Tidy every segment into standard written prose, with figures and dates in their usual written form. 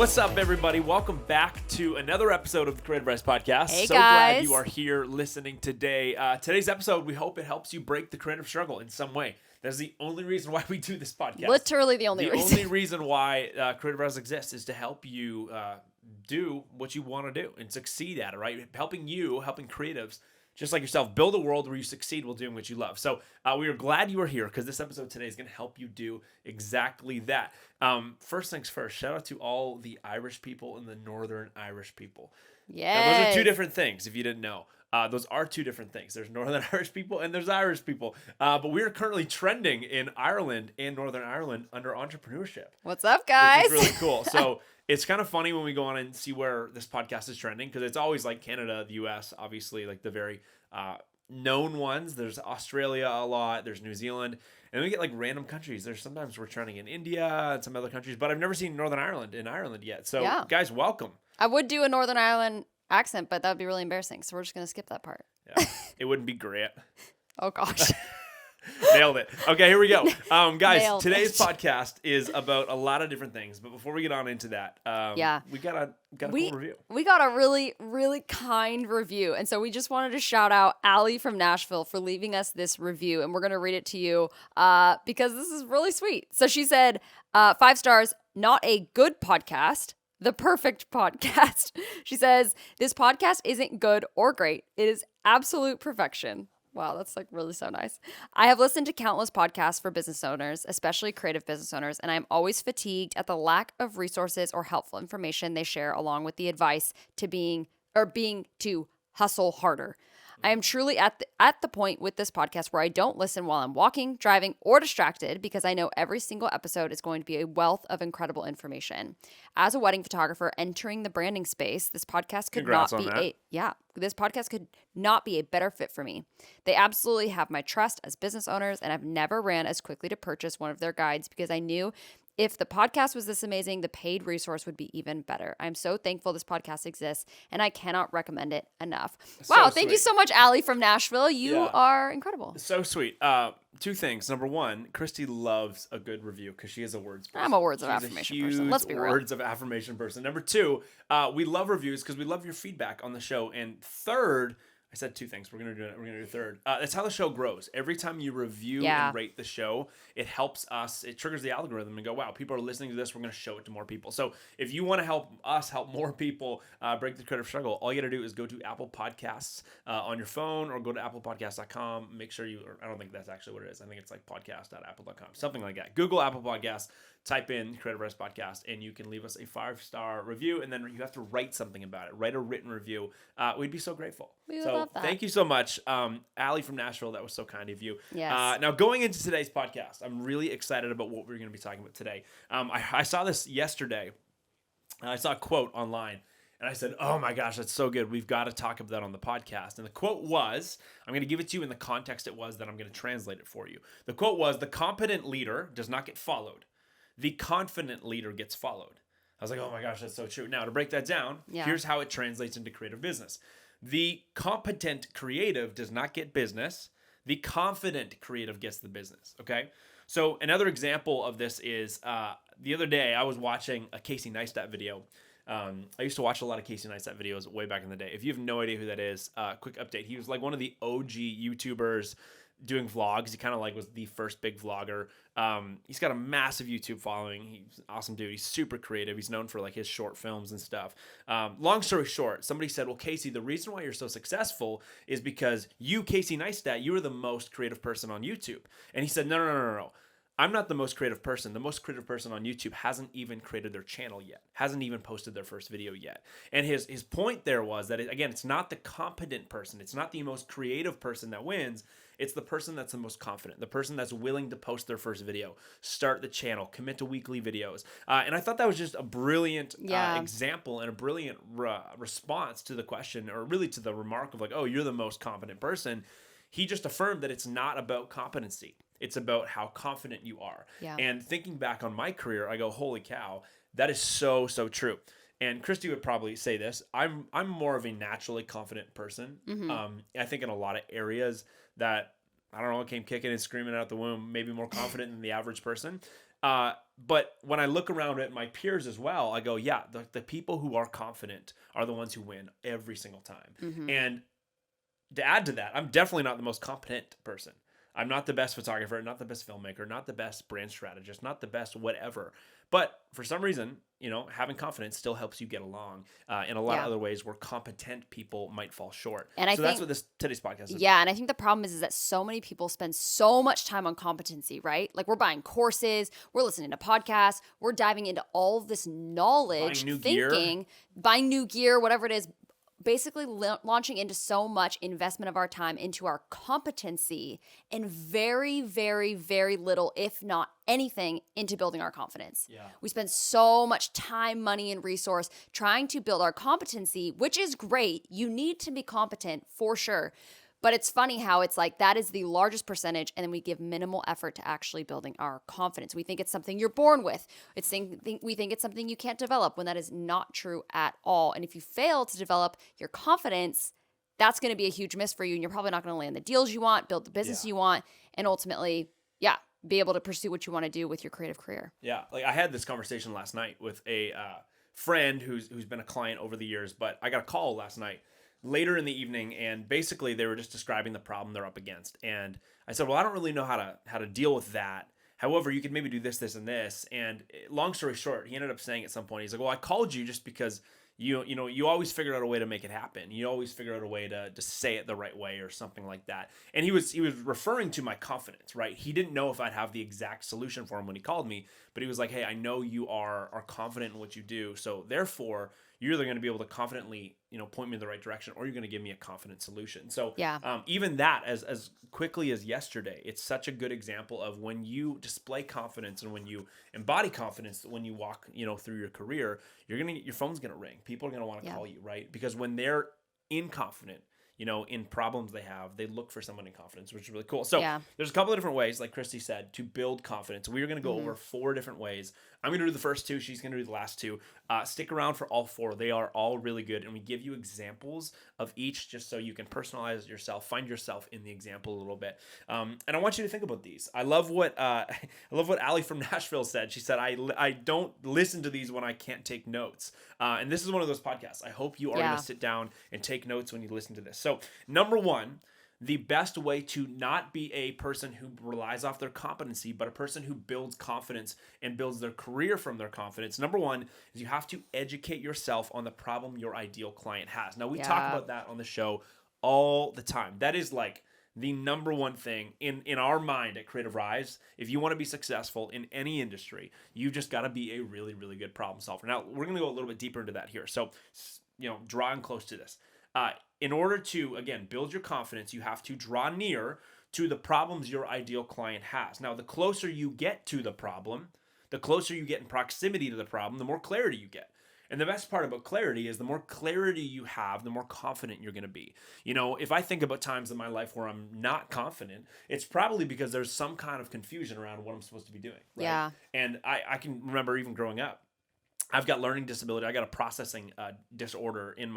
What's up, everybody? Welcome back to another episode of the Creative Rise Podcast. Hey, so guys. glad you are here listening today. Today's episode, we hope it helps you break the creative struggle in some way. That's the only reason why we do this podcast. Literally the only reason. The only reason why Creative Rise exists is to help you do what you want to do and succeed at it, right? Helping creatives just like yourself, build a world where you succeed while doing what you love. So we are glad you are here because this episode today is going to help you do exactly that. First things first, shout out to all the Irish people and the Northern Irish people. Yes. Those are two different things, if you didn't know. Those are two different things. There's Northern Irish people and there's Irish people. But we are currently trending in Ireland and Northern Ireland under entrepreneurship. What's up, guys? Which is really cool. So it's kind of funny when we go on and see where this podcast is trending because it's always like Canada, the US, obviously like the very known ones. There's Australia a lot. There's New Zealand. And then we get like random countries. There's sometimes we're trending in India and some other countries, but I've never seen Northern Ireland in Ireland yet. So guys, welcome. I would do a Northern Ireland accent, but that would be really embarrassing. So we're just going to skip that part. Yeah, it wouldn't be great. Oh, gosh. Nailed it. Okay, here we go. Guys, Nailed today's it. podcast is about a lot of different things. But before we get on into that, we got a cool review. We got a really, really kind review. And so we just wanted to shout out Allie from Nashville for leaving us this review. And we're going to read it to you because this is really sweet. So she said, 5 stars, not a good podcast. The perfect podcast. She says, this podcast isn't good or great. It is absolute perfection. Wow, that's like really so nice. I have listened to countless podcasts for business owners, especially creative business owners, and I'm always fatigued at the lack of resources or helpful information they share along with the advice to being to hustle harder. I am truly at the point with this podcast where I don't listen while I'm walking, driving, or distracted because I know every single episode is going to be a wealth of incredible information. As a wedding photographer entering the branding space, this podcast could this podcast could not be a better fit for me. They absolutely have my trust as business owners, and I've never ran as quickly to purchase one of their guides because I knew if the podcast was this amazing, the paid resource would be even better. I'm so thankful this podcast exists, and I cannot recommend it enough. Wow, thank you so much, Allie from Nashville. You are incredible. So sweet. 2 things. Number 1, Christy loves a good review because she is a words person. I'm a words of affirmation person. Let's be real. Words of affirmation person. Number 2, we love reviews because we love your feedback on the show. And third, I said 2 things. We're gonna do a third. That's how the show grows. Every time you review and rate the show, it helps us. It triggers the algorithm and go, wow, people are listening to this. We're gonna show it to more people. So if you want to help us help more people break the creative struggle, all you gotta do is go to Apple Podcasts on your phone or go to applepodcast.com. Make sure I don't think that's actually what it is. I think it's like podcast.apple.com, something like that. Google Apple Podcasts. Type in Creative Rise Podcast, and you can leave us a 5-star review, and then you have to write something about it. Write a written review. We'd be so grateful. We would love that. Thank you so much, Allie from Nashville. That was so kind of you. Yes. Now, going into today's podcast, I'm really excited about what we're going to be talking about today. I saw this yesterday. I saw a quote online, and I said, oh my gosh, that's so good. We've got to talk about that on the podcast. And the quote was, I'm going to give it to you in the context it was, then I'm going to translate it for you. The quote was, the competent leader does not get followed. The confident leader gets followed. I was like, oh my gosh, that's so true. Now, to break that down, here's how it translates into creative business. The competent creative does not get business. The confident creative gets the business, okay? So another example of this is the other day I was watching a Casey Neistat video. I used to watch a lot of Casey Neistat videos way back in the day. If you have no idea who that is, quick update. He was like one of the OG YouTubers doing vlogs. He kind of like was the first big vlogger. He's got a massive YouTube following. He's an awesome dude. He's super creative. He's known for like his short films and stuff. Long story short, somebody said, well, Casey, the reason why you're so successful is because you, Casey Neistat, you are the most creative person on YouTube. And he said, no. I'm not the most creative person. The most creative person on YouTube hasn't even created their channel yet, hasn't even posted their first video yet. And his point there was that, it's not the competent person. It's not the most creative person that wins. It's the person that's the most confident, the person that's willing to post their first video, start the channel, commit to weekly videos. And I thought that was just a brilliant example and a brilliant response to the question, or really to the remark of like, oh, you're the most confident person. He just affirmed that it's not about competency. It's about how confident you are. Yeah. And thinking back on my career, I go, holy cow, that is so, so true. And Christy would probably say this. I'm more of a naturally confident person. Mm-hmm. I think in a lot of areas that I don't know, came kicking and screaming out the womb, maybe more confident than the average person. But when I look around at my peers as well, I go, yeah, the people who are confident are the ones who win every single time. And to add to that, I'm definitely not the most competent person. I'm not the best photographer, not the best filmmaker, not the best brand strategist, not the best whatever. But for some reason, having confidence still helps you get along in a lot of other ways where competent people might fall short. And I think that's what today's podcast is. Yeah, and I think the problem is that so many people spend so much time on competency, right? Like we're buying courses, we're listening to podcasts, we're diving into all of this knowledge, buying new gear, whatever it is, basically launching into so much investment of our time into our competency and very, very, very little, if not anything, into building our confidence. Yeah. We spend so much time, money, and resource trying to build our competency, which is great. You need to be competent for sure. But it's funny how it's like that is the largest percentage, and then we give minimal effort to actually building our confidence. We think it's something you're born with. We think it's something you can't develop, when that is not true at all. And if you fail to develop your confidence, that's going to be a huge miss for you, and you're probably not going to land the deals you want, build the business you want, and ultimately, be able to pursue what you want to do with your creative career. Yeah, like I had this conversation last night with a friend who's been a client over the years, but I got a call last night later in the evening, and basically they were just describing the problem they're up against. And I said, well, I don't really know how to deal with that. However, you could maybe do this, this, and this. And long story short, he ended up saying at some point, he's like, well, I called you just because you always figured out a way to make it happen. You always figure out a way to say it the right way or something like that. And he was referring to my confidence, right? He didn't know if I'd have the exact solution for him when he called me, but he was like, hey, I know you are confident in what you do. So therefore, you're either going to be able to confidently, point me in the right direction, or you're going to give me a confident solution. So even that, as quickly as yesterday, it's such a good example of when you display confidence and when you embody confidence, when you walk, through your career, your phone's going to ring. People are going to want to call you, right? Because when they're inconfident, in problems they have, they look for someone in confidence, which is really cool. So there's a couple of different ways, like Christy said, to build confidence. We're going to go over 4 different ways. I'm going to do the first 2. She's going to do the last 2. Stick around for all 4. They are all really good. And we give you examples of each just so you can personalize yourself, find yourself in the example a little bit. And I want you to think about these. I love what Ali from Nashville said. She said, I don't listen to these when I can't take notes. And this is one of those podcasts. I hope you are going to sit down and take notes when you listen to this. So number 1, the best way to not be a person who relies off their competency, but a person who builds confidence and builds their career from their confidence. Number 1 is you have to educate yourself on the problem your ideal client has. Now, we talk about that on the show all the time. That is like the number 1 thing in our mind at Creative Rise. If you want to be successful in any industry, you've just got to be a really, really good problem solver. Now, we're going to go a little bit deeper into that here. So, drawing close to this. In order to, again, build your confidence, you have to draw near to the problems your ideal client has. Now, the closer you get to the problem, the closer you get in proximity to the problem, the more clarity you get. And the best part about clarity is the more clarity you have, the more confident you're going to be. If I think about times in my life where I'm not confident, it's probably because there's some kind of confusion around what I'm supposed to be doing. Right? Yeah. And I can remember even growing up, I've got learning disability. I got a processing disorder in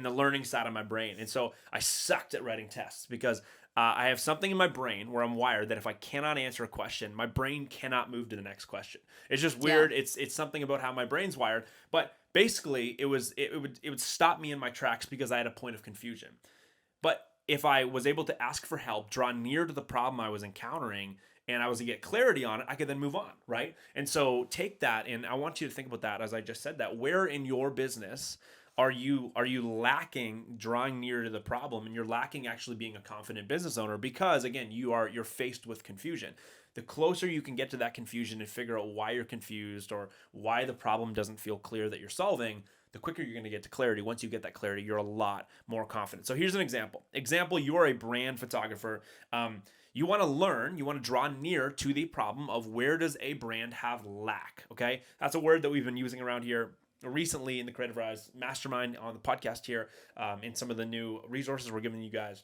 the learning side of my brain. And so I sucked at writing tests because I have something in my brain where I'm wired that if I cannot answer a question, my brain cannot move to the next question. It's just weird. Yeah. It's something about how my brain's wired. But basically it would stop me in my tracks because I had a point of confusion. But if I was able to ask for help, draw near to the problem I was encountering, and I was to get clarity on it, I could then move on, right? And so take that, and I want you to think about that as I just said that. Where in your business are you lacking drawing near to the problem, and you're lacking actually being a confident business owner? Because again, you're faced with confusion. The closer you can get to that confusion and figure out why you're confused or why the problem doesn't feel clear that you're solving, the quicker you're going to get to clarity. Once you get that clarity, you're a lot more confident. So here's an example. You are a brand photographer. You want to learn, you want to draw near to the problem of where does a brand have lack, okay? That's a word that we've been using around here recently in the Creative Rise Mastermind on the podcast here, in some of the new resources we're giving you guys.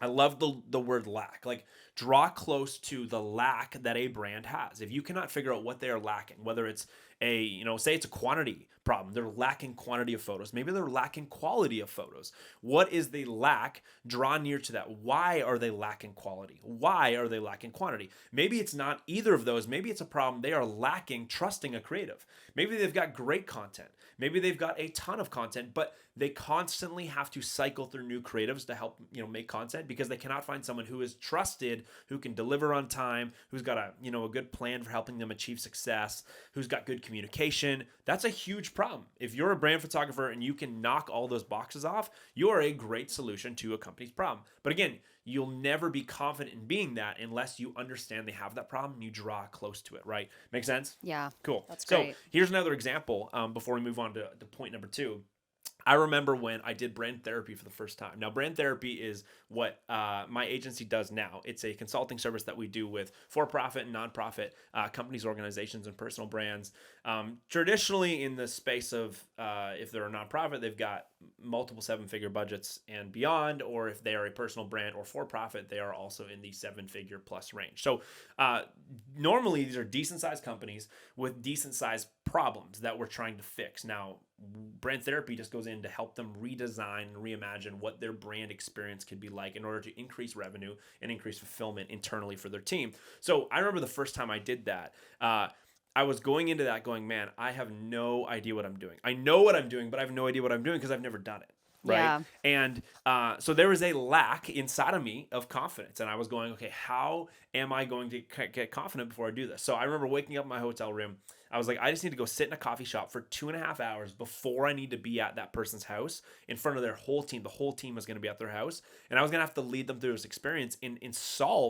I love the word lack. Like, draw close to the lack that a brand has. If you cannot figure out what they are lacking, whether it's say it's a quantity problem. They're lacking quantity of photos. Maybe they're lacking quality of photos. What is the lack? Draw near to that. Why are they lacking quality? Why are they lacking quantity? Maybe it's not either of those. Maybe it's a problem they are lacking trusting a creative. Maybe they've got great content. Maybe they've got a ton of content, but they constantly have to cycle through new creatives to help make content because they cannot find someone who is trusted, who can deliver on time, who's got a good plan for helping them achieve success, who's got good communication. That's a huge problem. If you're a brand photographer and you can knock all those boxes off, you are a great solution to a company's problem. But again, you'll never be confident in being that unless you understand they have that problem and you draw close to it, right? Make sense? Yeah. Cool. That's great. So here's another example before we move on to point number 2. I remember when I did brand therapy for the first time. Now, brand therapy is what my agency does now. It's a consulting service that we do with for-profit and nonprofit companies, organizations, and personal brands. Traditionally, in the space of if they're a nonprofit, they've got multiple 7-figure budgets and beyond, or if they are a personal brand or for-profit, they are also in the 7-figure plus range. So normally, these are decent-sized companies with decent-sized problems that we're trying to fix. Now, brand therapy just goes in to help them redesign and reimagine what their brand experience could be like in order to increase revenue and increase fulfillment internally for their team. So I remember the first time I did that, I was going into that going, man, I have no idea what I'm doing. I know what I'm doing, but I have no idea what I'm doing because I've never done it. Right. Yeah. And so there was a lack inside of me of confidence. And I was going, okay, how am I going to get confident before I do this? So I remember waking up in my hotel room. I was like, I just need to go sit in a coffee shop for 2.5 hours before I need to be at that person's house in front of their whole team. The whole team was going to be at their house. And I was going to have to lead them through this experience and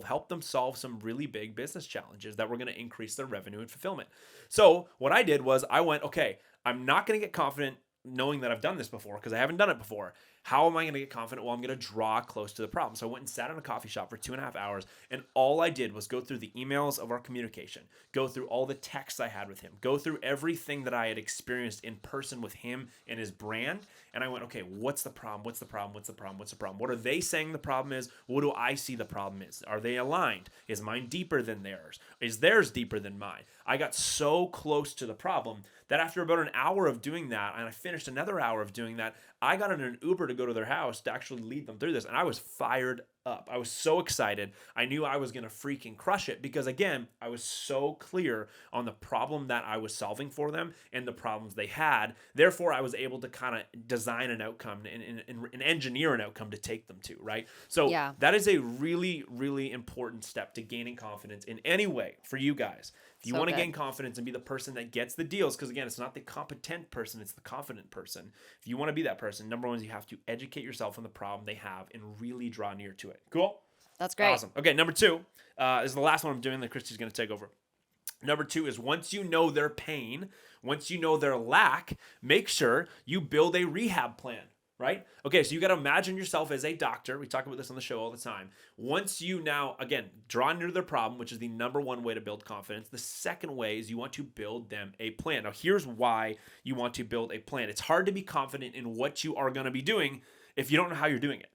help them solve some really big business challenges that were going to increase their revenue and fulfillment. So what I did was I went, okay, I'm not going to get confident knowing that I've done this before because I haven't done it before. How am I going to get confident? Well, I'm going to draw close to the problem. So I went and sat in a coffee shop for 2.5 hours, and all I did was go through the emails of our communication, go through all the texts I had with him, go through everything that I had experienced in person with him and his brand. And I went, okay, what's the problem? What's the problem? What's the problem? What's the problem? What are they saying the problem is? What do I see the problem is? Are they aligned? Is mine deeper than theirs? Is theirs deeper than mine? I got so close to the problem that after about an hour of doing that, and I finished another hour of doing that, I got in an Uber to go to their house to actually lead them through this. And I was fired up. I was so excited. I knew I was going to freaking crush it because, again, I was so clear on the problem that I was solving for them and the problems they had. Therefore, I was able to kind of design an outcome and engineer an outcome to take them to, right? So that is a really, really important step to gaining confidence in any way for you guys. If you want to gain confidence and be the person that gets the deals, because again, it's not the competent person, it's the confident person. If you want to be that person, number one is you have to educate yourself on the problem they have and really draw near to it. Cool? That's great. Awesome. Okay, number 2 is the last one I'm doing that Christy's going to take over. Number 2 is once you know their pain, once you know their lack, make sure you build a rehab plan. Right? Okay, so you got to imagine yourself as a doctor. We talk about this on the show all the time. Once you now, again, draw near to their problem, which is the number one way to build confidence. The second way is you want to build them a plan. Now, here's why you want to build a plan. It's hard to be confident in what you are going to be doing if you don't know how you're doing it,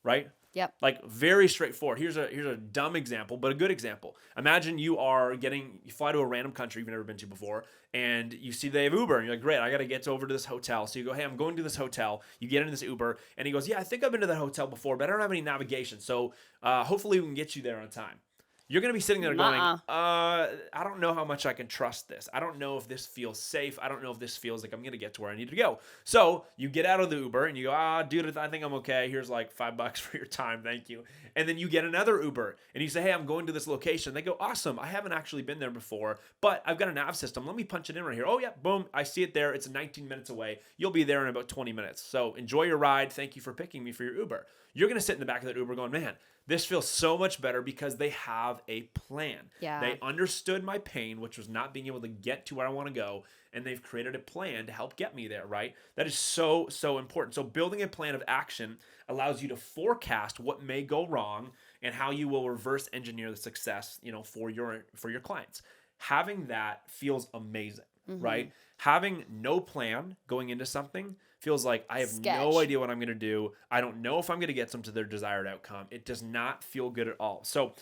right? Yep. Like very straightforward. Here's a dumb example, but a good example. Imagine you fly to a random country you've never been to before, and you see they have Uber, and you're like, great, I got to get over to this hotel. So you go, hey, I'm going to this hotel. You get in this Uber, and he goes, yeah, I think I've been to that hotel before, but I don't have any navigation. So hopefully we can get you there on time. You're going to be sitting there going, I don't know how much I can trust this. I don't know if this feels safe. I don't know if this feels like I'm going to get to where I need to go. So you get out of the Uber and you go, dude, I think I'm okay. Here's like $5 for your time. Thank you. And then you get another Uber and you say, hey, I'm going to this location. They go, awesome. I haven't actually been there before, but I've got a nav system. Let me punch it in right here. Oh yeah, boom. I see it there. It's 19 minutes away. You'll be there in about 20 minutes. So enjoy your ride. Thank you for picking me for your Uber. You're going to sit in the back of that Uber going, man, this feels so much better because they have a plan. Yeah. They understood my pain, which was not being able to get to where I want to go, and they've created a plan to help get me there, right? That is so, so important. So building a plan of action allows you to forecast what may go wrong and how you will reverse engineer the success, for your clients. Having that feels amazing, right? Having no plan going into something feels like I have no idea what I'm going to do. I don't know if I'm going to get them to their desired outcome. It does not feel good at all. So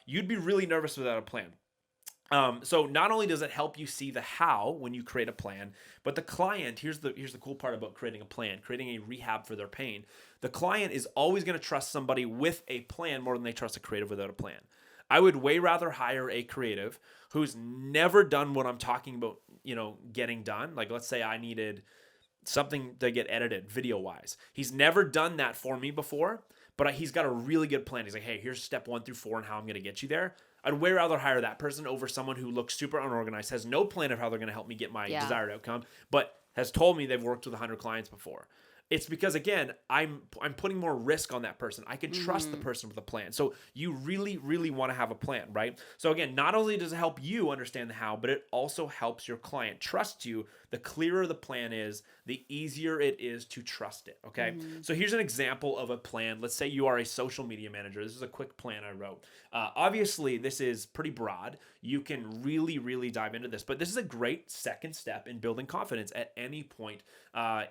you'd be really nervous without a plan. So not only does it help you see the how when you create a plan, but the client, here's the cool part about creating a plan, creating a rehab for their pain. The client is always going to trust somebody with a plan more than they trust a creative without a plan. I would way rather hire a creative who's never done what I'm talking about, getting done. Like, let's say I needed something to get edited video wise. He's never done that for me before, but he's got a really good plan. He's like, hey, here's step 1 through 4 and how I'm going to get you there. I'd way rather hire that person over someone who looks super unorganized, has no plan of how they're going to help me get my desired outcome, but has told me they've worked with 100 clients before. It's because, again, I'm putting more risk on that person. I can trust the person with a plan. So you really, really want to have a plan, right? So again, not only does it help you understand the how, but it also helps your client trust you. The clearer the plan is, the easier it is to trust it, okay? So here's an example of a plan. Let's say you are a social media manager. This is a quick plan I wrote. Obviously, this is pretty broad. You can really, really dive into this, but this is a great second step in building confidence at any point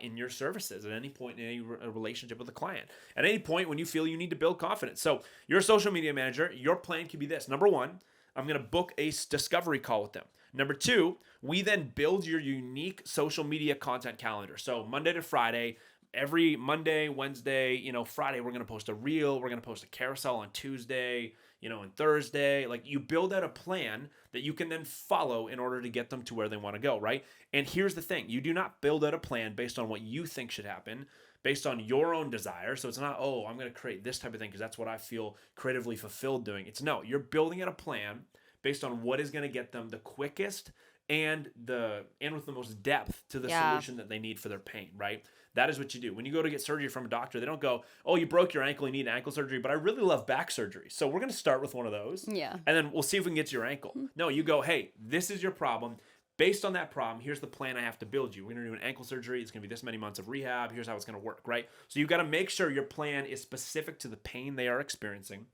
in your services, at any point in any relationship with a client, at any point when you feel you need to build confidence. So you're a social media manager. Your plan can be this. Number 1, I'm going to book a discovery call with them. Number 2, we then build your unique social media content calendar. So Monday to Friday, every Monday, Wednesday, Friday, we're going to post a reel. We're going to post a carousel on Tuesday, and Thursday. Like, you build out a plan that you can then follow in order to get them to where they want to go, right? And here's the thing. You do not build out a plan based on what you think should happen, based on your own desire. So it's not, oh, I'm going to create this type of thing because that's what I feel creatively fulfilled doing. It's no, you're building out a plan based on what is going to get them the quickest and with the most depth to the solution that they need for their pain, right? That is what you do. When you go to get surgery from a doctor, they don't go, oh, you broke your ankle, you need ankle surgery, but I really love back surgery. So we're going to start with one of those. Yeah. And then we'll see if we can get to your ankle. No, you go, hey, this is your problem. Based on that problem, here's the plan I have to build you. We're going to do an ankle surgery. It's going to be this many months of rehab. Here's how it's going to work, right? So you've got to make sure your plan is specific to the pain they are experiencing.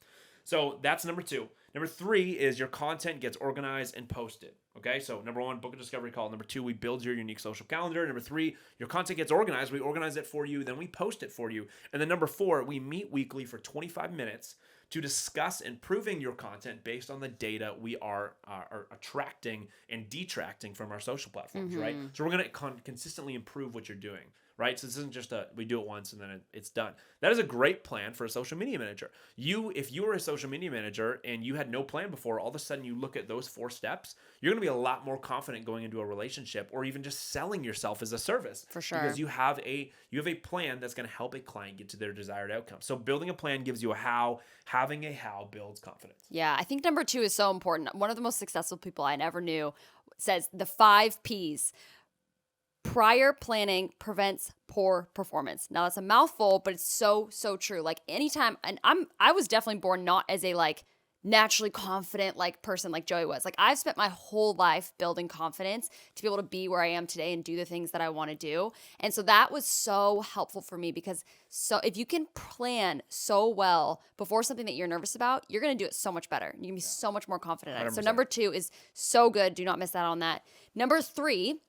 So that's number 2. Number 3 is your content gets organized and posted. Okay, so number 1, book a discovery call. Number 2, we build your unique social calendar. Number 3, your content gets organized. We organize it for you. Then we post it for you. And then number 4, we meet weekly for 25 minutes to discuss improving your content based on the data we are attracting and detracting from our social platforms, right? So we're going to consistently improve what you're doing, right? So this isn't just we do it once and then it's done. That is a great plan for a social media manager. If you were a social media manager and you had no plan before, all of a sudden you look at those 4 steps, you're going to be a lot more confident going into a relationship or even just selling yourself as a service. For sure. Because you have a plan that's going to help a client get to their desired outcome. So building a plan gives you a how. Having a how builds confidence. Yeah, I think number 2 is so important. One of the most successful people I never knew says the 5 Ps. Prior planning prevents poor performance. Now that's a mouthful, but it's so true. Like, anytime, and I was definitely born not as a naturally confident person like Joey was. Like, I've spent my whole life building confidence to be able to be where I am today and do the things that I want to do. And so that was so helpful for me because if you can plan so well before something that you're nervous about, you're going to do it so much better. You can be so much more confident at it. 100%. So number 2 is so good. Do not miss out on that. Number 3,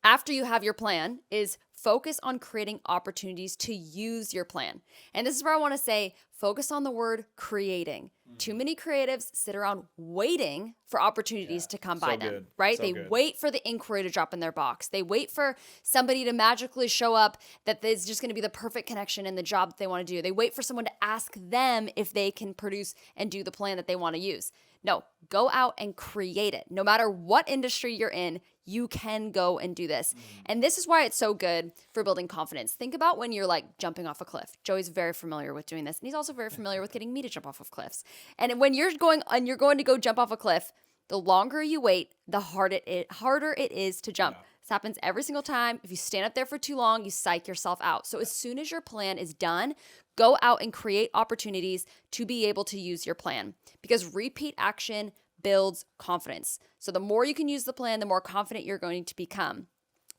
after you have your plan, is focus on creating opportunities to use your plan. And this is where I want to say, focus on the word creating. Too many creatives sit around waiting for opportunities to come by them, right? They wait for the inquiry to drop in their box. They wait for somebody to magically show up that is just going to be the perfect connection in the job that they want to do. They wait for someone to ask them if they can produce and do the plan that they want to use. No, go out and create it. No matter what industry you're in, you can go and do this. And this is why it's so good for building confidence. Think about when you're jumping off a cliff. Joey's very familiar with doing this. And he's also very familiar with getting me to jump off of cliffs. And when you're going to go jump off a cliff, the longer you wait, the harder it is to jump. Yeah. This happens every single time. If you stand up there for too long, you psych yourself out. So as soon as your plan is done, go out and create opportunities to be able to use your plan, because repeat action builds confidence. So the more you can use the plan, the more confident you're going to become.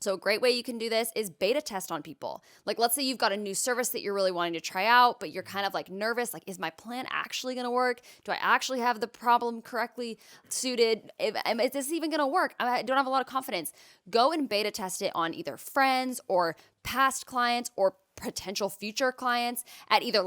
So a great way you can do this is beta test on people. Let's say you've got a new service that you're really wanting to try out, but you're kind of nervous. Is my plan actually going to work? Do I actually have the problem correctly suited? Is this even going to work? I don't have a lot of confidence. Go and beta test it on either friends or past clients or potential future clients at either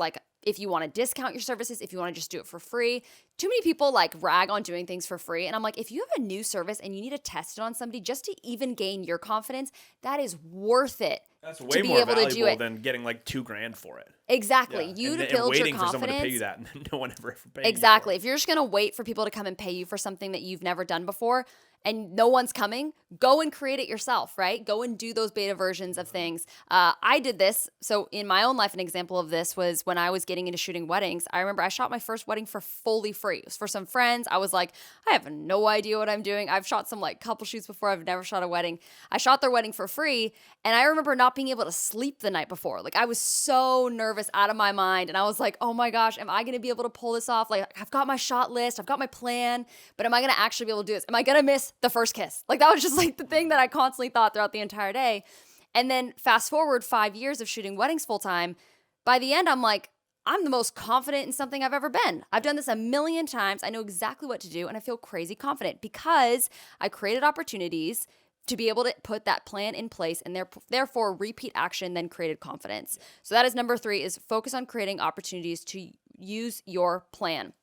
if you want to discount your services, if you want to just do it for free. Too many people like rag on doing things for free. And I'm like, if you have a new service and you need to test it on somebody just to even gain your confidence, that is worth it. That's to way be more able to do valuable it. than getting like $2,000 for it. Exactly. Yeah. You and, to and build your waiting for someone to pay you confidence. that, and then no one ever paid Exactly. you If you're just going to wait for people to come and pay you for something that you've never done before and no one's coming, go and create it yourself, right? Go and do those beta versions of things. I did this. So in my own life, an example of this was when I was getting into shooting weddings. I remember I shot my first wedding for fully free. It was for some friends. I was like, I have no idea what I'm doing. I've shot some like couple shoots before. I've never shot a wedding. I shot their wedding for free. And I remember not being able to sleep the night before. Like I was so nervous, out of my mind. And I was like, oh my gosh, am I going to be able to pull this off? Like I've got my shot list, I've got my plan, but am I going to actually be able to do this? Am I going to miss the first kiss? Like that was just like the thing that I constantly thought throughout the entire day. And then fast forward 5 years of shooting weddings full time. By the end, I'm like, I'm the most confident in something I've ever been. I've done this a million times. I know exactly what to do and I feel crazy confident because I created opportunities to be able to put that plan in place and therefore repeat action then created confidence. So that is number 3 is focus on creating opportunities to use your plan.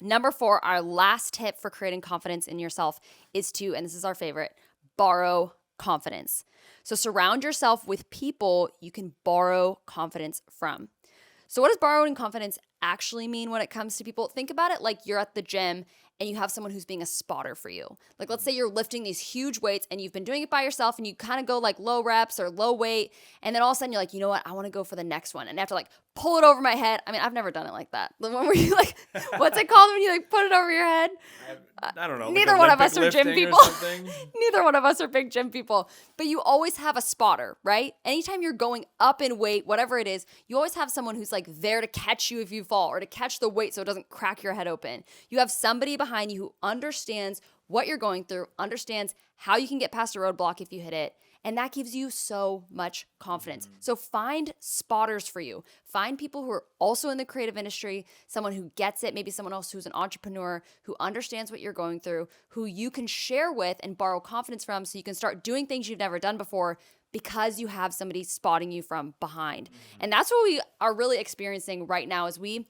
Number 4, our last tip for creating confidence in yourself is to, and this is our favorite, borrow confidence. So surround yourself with people you can borrow confidence from. So what does borrowing confidence actually mean when it comes to people? Think about it like you're at the gym and you have someone who's being a spotter for you. Like let's say you're lifting these huge weights and you've been doing it by yourself and you kind of go like low reps or low weight. And then all of a sudden you're like, you know what? I want to go for the next one. And I have to like pull it over my head. I mean, I've never done it like that. The one where you like, what's it called when you like put it over your head? I don't know. Neither like one of us Olympic are gym lifting or people. something. Neither one of us are big gym people, but you always have a spotter, right? Anytime you're going up in weight, whatever it is, you always have someone who's like there to catch you if you fall or to catch the weight so it doesn't crack your head open. You have somebody behind you who understands what you're going through, understands how you can get past a roadblock if you hit it. And that gives you so much confidence. So find spotters for you. Find people who are also in the creative industry, someone who gets it, maybe someone else who's an entrepreneur, who understands what you're going through, who you can share with and borrow confidence from so you can start doing things you've never done before because you have somebody spotting you from behind. And that's what we are really experiencing right now as we're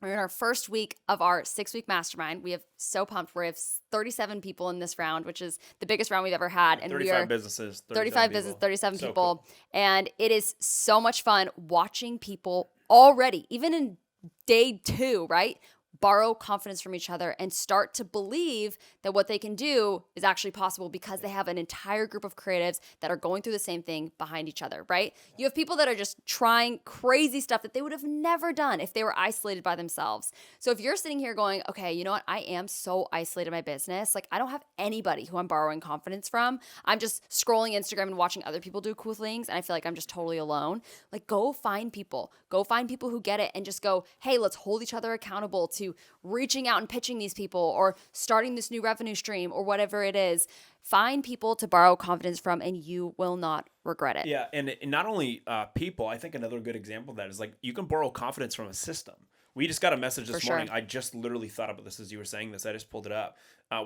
in our first week of our 6-week mastermind. We have so pumped. We have 37 people in this round, which is the biggest round we've ever had. And 35 businesses. 35 businesses, 37 So people. cool. And it is so much fun watching people already, even in day 2, right? Borrow confidence from each other and start to believe that what they can do is actually possible because they have an entire group of creatives that are going through the same thing behind each other, right? You have people that are just trying crazy stuff that they would have never done if they were isolated by themselves. So if you're sitting here going, okay, you know what? I am so isolated in my business. Like I don't have anybody who I'm borrowing confidence from. I'm just scrolling Instagram and watching other people do cool things and I feel like I'm just totally alone. Like go find people who get it and just go, hey, let's hold each other accountable to reaching out and pitching these people or starting this new revenue stream or whatever it is. Find people to borrow confidence from and you will not regret it. Yeah, and not only people, I think another good example of that is like you can borrow confidence from a system. We just got a message this morning. Sure. I just literally thought about this as you were saying this. I just pulled it up.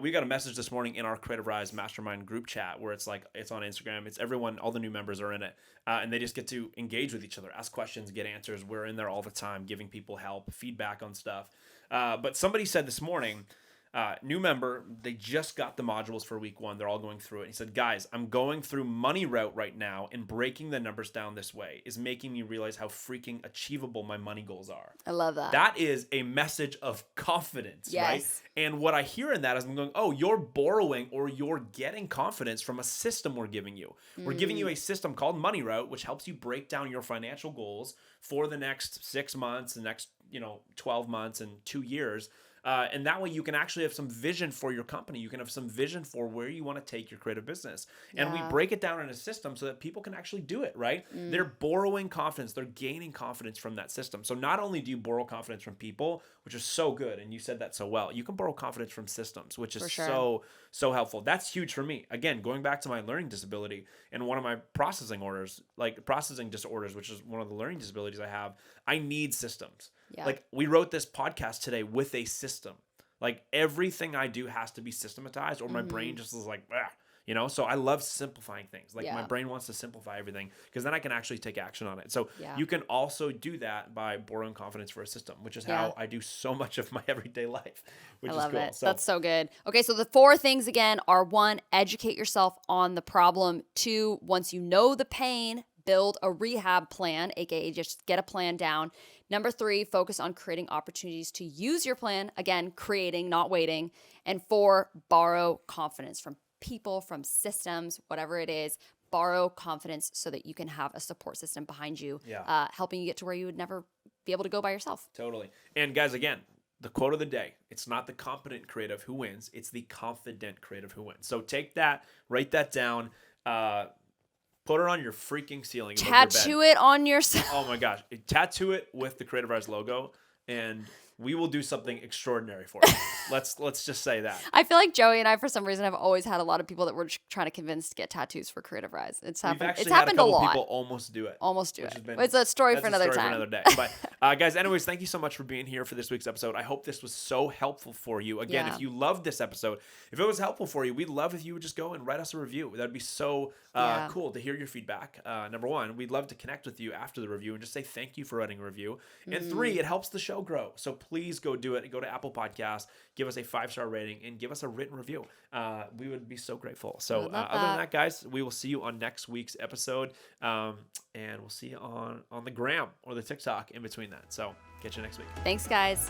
We got a message this morning in our Creative Rise Mastermind group chat where it's like, it's on Instagram. It's everyone, all the new members are in it. And they just get to engage with each other, ask questions, get answers. We're in there all the time, giving people help, feedback on stuff. But somebody said this morning, new member, they just got the modules for week 1. They're all going through it. He said, guys, I'm going through money route right now and breaking the numbers down this way is making me realize how freaking achievable my money goals are. I love that. That is a message of confidence, right? Yes. And what I hear in that is I'm going, oh, you're borrowing or you're getting confidence from a system we're giving you. We're giving you a system called Money Route, which helps you break down your financial goals for the next 6 months, the next 12 months and 2 years. And that way you can actually have some vision for your company. You can have some vision for where you want to take your creative business. And we break it down in a system so that people can actually do it, right? They're borrowing confidence. They're gaining confidence from that system. So not only do you borrow confidence from people, which is so good, and you said that so well, you can borrow confidence from systems, which is so helpful. That's huge for me. Again, going back to my learning disability and one of my processing disorders, which is one of the learning disabilities I have, I need systems. Yeah. Like we wrote this podcast today with a system. Like everything I do has to be systematized or my brain just is like, you know? So I love simplifying things. Like my Yeah. brain wants to simplify everything because then I can actually take action on it. So Yeah. you can also do that by borrowing confidence for a system, which is how I do so much of my everyday life, which I is love cool. it. So That's so good. Okay, so the 4 things again are 1, educate yourself on the problem. 2, once you know the pain, build a rehab plan, aka just get a plan down. Number 3, focus on creating opportunities to use your plan. Again, creating, not waiting. And 4, borrow confidence from people, from systems, whatever it is. Borrow confidence so that you can have a support system behind you, helping you get to where you would never be able to go by yourself. Totally. And guys, again, the quote of the day, it's not the competent creative who wins, it's the confident creative who wins. So take that, write that down, put it on your freaking ceiling above your bed. Tattoo it on yourself. Oh my gosh. Tattoo it with the Creative Rise logo, and we will do something extraordinary for you. Let's just say that. I feel like Joey and I, for some reason, have always had a lot of people that we're trying to convince to get tattoos for Creative Rise. It's We've happened. actually It's had a happened a couple lot. people almost do it. Almost do which it. has been- It's a story That's for a another story time. for another day. But guys, anyways, thank you so much for being here for this week's episode. I hope this was so helpful for you. Again, Yeah. if you loved this episode, if it was helpful for you, we'd love if you would just go and write us a review. That'd be so Yeah. cool to hear your feedback. Number 1, we'd love to connect with you after the review and just say thank you for writing a review. And 3, it helps the show grow. So please go do it. Go to Apple Podcasts, give us a 5-star rating, and give us a written review. We would be so grateful. So love other than that. that, guys, we will see you on next week's episode. And we'll see you on the gram or the TikTok in between that. So catch you next week. Thanks, guys.